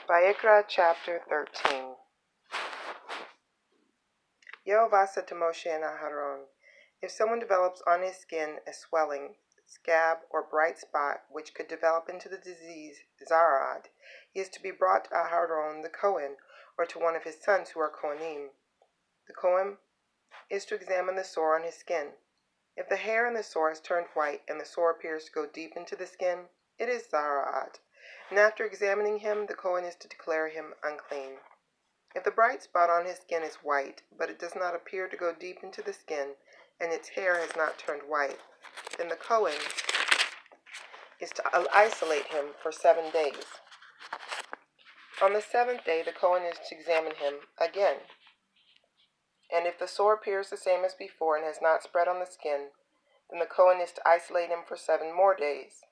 Vayikra chapter 13. Yehovah said to Moshe and Aharon, if someone develops on his skin a swelling, scab, or bright spot which could develop into the disease Zara'at, he is to be brought to Aharon the Kohen, or to one of his sons who are Kohanim. The Kohen is to examine the sore on his skin. If the hair in the sore has turned white and the sore appears to go deep into the skin, it is Zara'at. And after examining him, the Kohen is to declare him unclean. If the bright spot on his skin is white, but it does not appear to go deep into the skin, and its hair has not turned white, then the Kohen is to isolate him for 7 days. On the 7th day, the Kohen is to examine him again. And if the sore appears the same as before and has not spread on the skin, then the Kohen is to isolate him for 7 more days.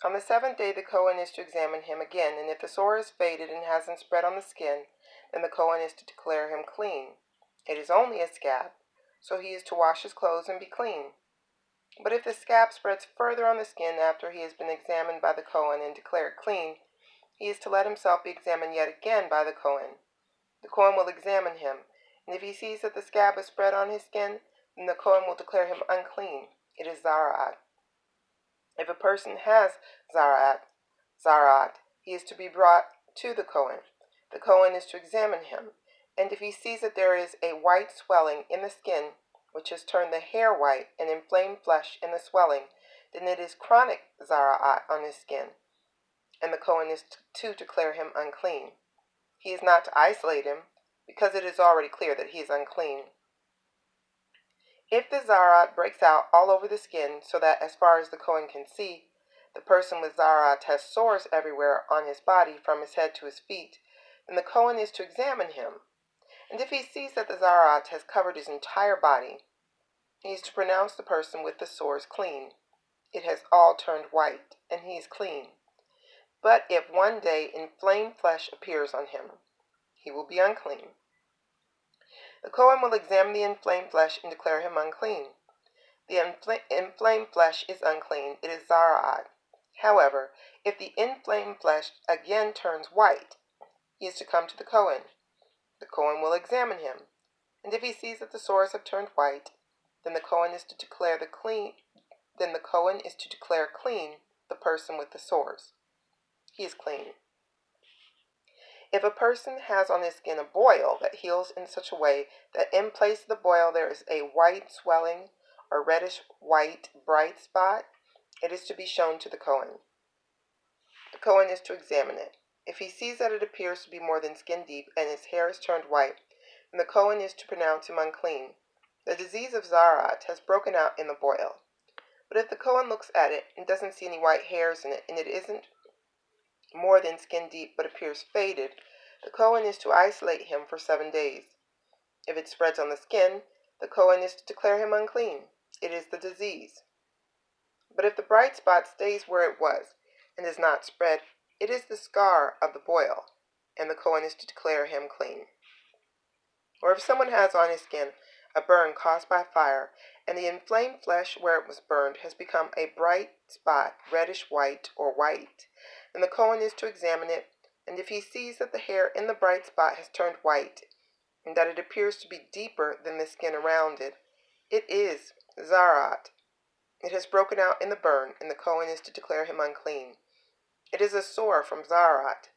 On the 7th day, the Kohen is to examine him again, and if the sore is faded and hasn't spread on the skin, then the Kohen is to declare him clean. It is only a scab, so he is to wash his clothes and be clean. But if the scab spreads further on the skin after he has been examined by the Kohen and declared clean, he is to let himself be examined yet again by the Kohen. The Kohen will examine him, and if he sees that the scab is spread on his skin, then the Kohen will declare him unclean. It is Zara'at. If a person has Zara'at, he is to be brought to the Kohen. The Kohen is to examine him, and if he sees that there is a white swelling in the skin, which has turned the hair white and inflamed flesh in the swelling, then it is chronic Zara'at on his skin, and the Kohen is to declare him unclean. He is not to isolate him, because it is already clear that he is unclean. If the Zara'at breaks out all over the skin so that as far as the Kohen can see, the person with Zara'at has sores everywhere on his body from his head to his feet, then the Kohen is to examine him. And if he sees that the Zara'at has covered his entire body, he is to pronounce the person with the sores clean. It has all turned white, and he is clean. But if one day inflamed flesh appears on him, he will be unclean. The Kohen will examine the inflamed flesh and declare him unclean. The inflamed flesh is unclean. It is Zara'at. However, if the inflamed flesh again turns white, he is to come to the Kohen. The Kohen will examine him, and if he sees that the sores have turned white, then the Kohen is to declare clean the person with the sores. He is clean. If a person has on his skin a boil that heals in such a way that in place of the boil there is a white swelling or reddish white bright spot, it is to be shown to the Kohen. The Kohen is to examine it. If he sees that it appears to be more than skin deep and his hair is turned white, then the Kohen is to pronounce him unclean. The disease of Zara'at has broken out in the boil. But if the Kohen looks at it and doesn't see any white hairs in it, and it isn't more than skin deep but appears faded, the Kohen is to isolate him for 7 days. If it spreads on the skin, the Kohen is to declare him unclean. It is the disease. But if the bright spot stays where it was and is not spread, it is the scar of the boil, and the Kohen is to declare him clean. Or if someone has on his skin a burn caused by fire, and the inflamed flesh where it was burned has become a bright spot, reddish white or white, then the Kohen is to examine it, and if he sees that the hair in the bright spot has turned white, and that it appears to be deeper than the skin around it, it is Zara'at. It has broken out in the burn, and the Kohen is to declare him unclean. It is a sore from Zara'at.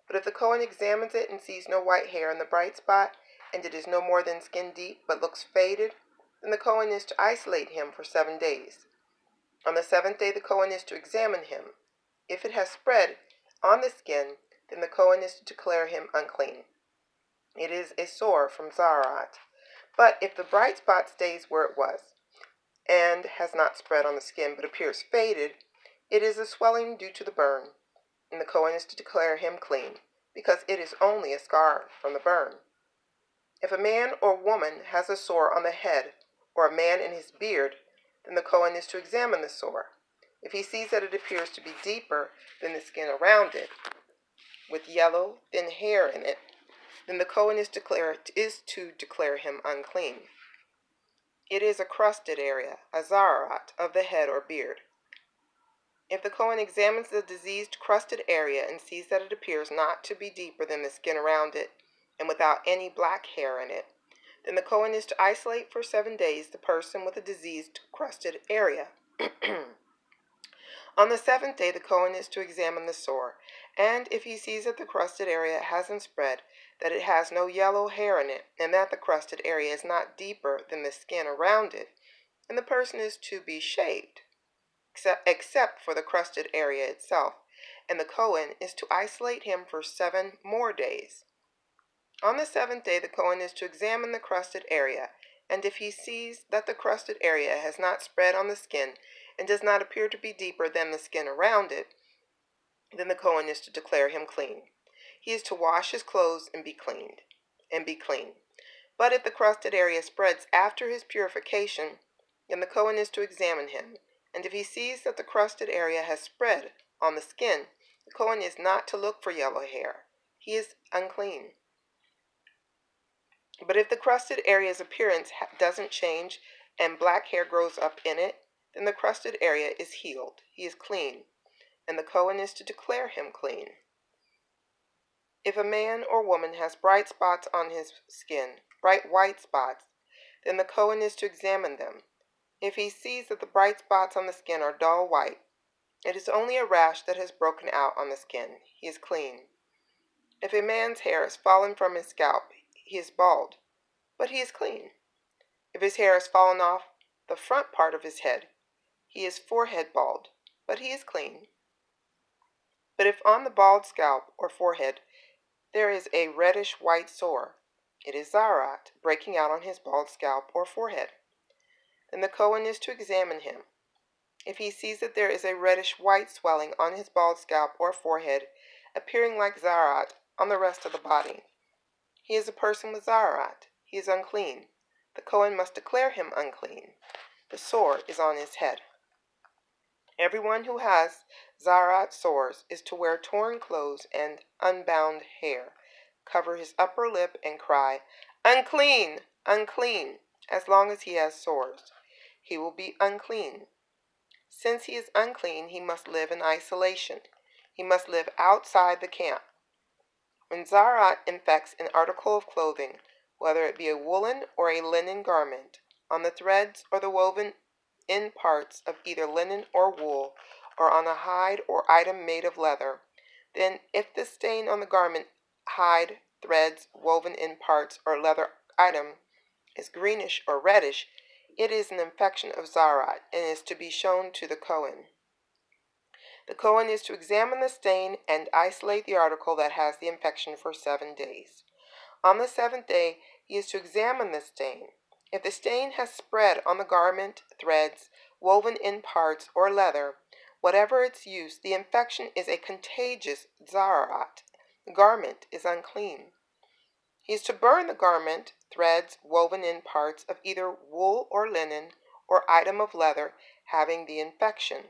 But if the Kohen examines it and sees no white hair in the bright spot, and it is no more than skin deep but looks faded, then the Kohen is to isolate him for 7 days. On the 7th day the Kohen is to examine him. If it has spread on the skin, then the Kohen is to declare him unclean. It is a sore from Zara'at. But if the bright spot stays where it was, and has not spread on the skin but appears faded, it is a swelling due to the burn, and the Kohen is to declare him clean, because it is only a scar from the burn. If a man or woman has a sore on the head, or a man in his beard, then the Kohen is to examine the sore. If he sees that it appears to be deeper than the skin around it, with yellow, thin hair in it, then the Kohen is to declare him unclean. It is a crusted area, a Zara'at of the head or beard. If the Kohen examines the diseased crusted area and sees that it appears not to be deeper than the skin around it and without any black hair in it, then the Kohen is to isolate for 7 days the person with the diseased crusted area. On the 7th day, the Kohen is to examine the sore, and if he sees that the crusted area hasn't spread, that it has no yellow hair in it, and that the crusted area is not deeper than the skin around it, then the person is to be shaved, except for the crusted area itself, and the Kohen is to isolate him for 7 more days. On the 7th day, the Kohen is to examine the crusted area, and if he sees that the crusted area has not spread on the skin and does not appear to be deeper than the skin around it, then the Kohen is to declare him clean. He is to wash his clothes and be clean. But if the crusted area spreads after his purification, then the Kohen is to examine him, and if he sees that the crusted area has spread on the skin, the Kohen is not to look for yellow hair. He is unclean. But if the crusted area's appearance doesn't change and black hair grows up in it, then the crusted area is healed. He is clean, and the Kohen is to declare him clean. If a man or woman has bright spots on his skin, bright white spots, then the Kohen is to examine them. If he sees that the bright spots on the skin are dull white, it is only a rash that has broken out on the skin. He is clean. If a man's hair has fallen from his scalp, he is bald, but he is clean. If his hair has fallen off the front part of his head, he is forehead bald, but he is clean. But if on the bald scalp or forehead there is a reddish-white sore, it is zarat breaking out on his bald scalp or forehead. Then the Kohen is to examine him. If he sees that there is a reddish-white swelling on his bald scalp or forehead, appearing like zarat on the rest of the body, he is a person with zarat. He is unclean. The Kohen must declare him unclean. The sore is on his head. Everyone who has zarat sores is to wear torn clothes and unbound hair, cover his upper lip, and cry, "Unclean! Unclean!" as long as he has sores. He will be unclean. Since he is unclean, he must live in isolation. He must live outside the camp. When zarat infects an article of clothing, whether it be a woolen or a linen garment, on the threads or the woven in parts of either linen or wool, or on a hide or item made of leather, then if the stain on the garment, hide, threads, woven in parts, or leather item is greenish or reddish, it is an infection of zarat and is to be shown to the Kohen. The Kohen is to examine the stain and isolate the article that has the infection for 7 days. On the 7th day, he is to examine the stain. If the stain has spread on the garment, threads, woven in parts, or leather, whatever its use, the infection is a contagious zarat. The garment is unclean. He is to burn the garment, threads, woven in parts of either wool or linen, or item of leather having the infection,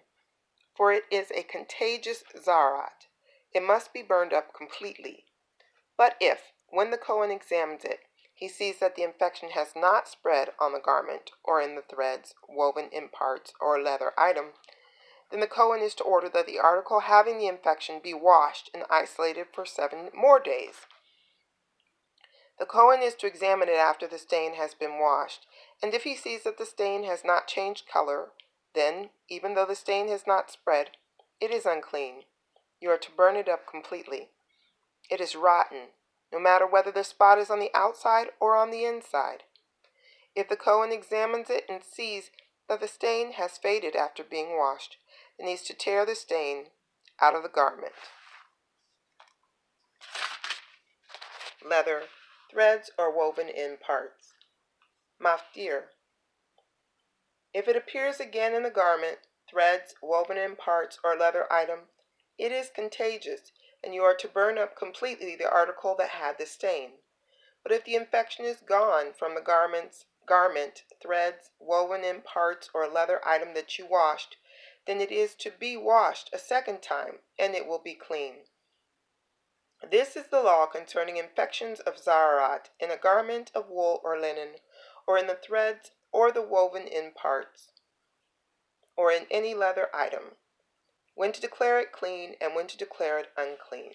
for it is a contagious zarat. It must be burned up completely. But if, when the Kohen examines it, he sees that the infection has not spread on the garment or in the threads, woven in parts, or leather item, then the Kohen is to order that the article having the infection be washed and isolated for 7 more days. The Kohen is to examine it after the stain has been washed, and if he sees that the stain has not changed color, then, even though the stain has not spread, it is unclean. You are to burn it up completely. It is rotten, no matter whether the spot is on the outside or on the inside. If the Kohen examines it and sees that the stain has faded after being washed, then he is to tear the stain out of the garment. Leather, threads, or woven in parts. Maftir. If it appears again in the garment, threads, woven in parts, or leather item, it is contagious, and you are to burn up completely the article that had the stain. But if the infection is gone from the garment, threads, woven in parts, or leather item that you washed, then it is to be washed a 2nd time, and it will be clean. This is the law concerning infections of zarat in a garment of wool or linen, or in the threads or the woven in parts, or in any leather item. when to declare it clean and when to declare it unclean.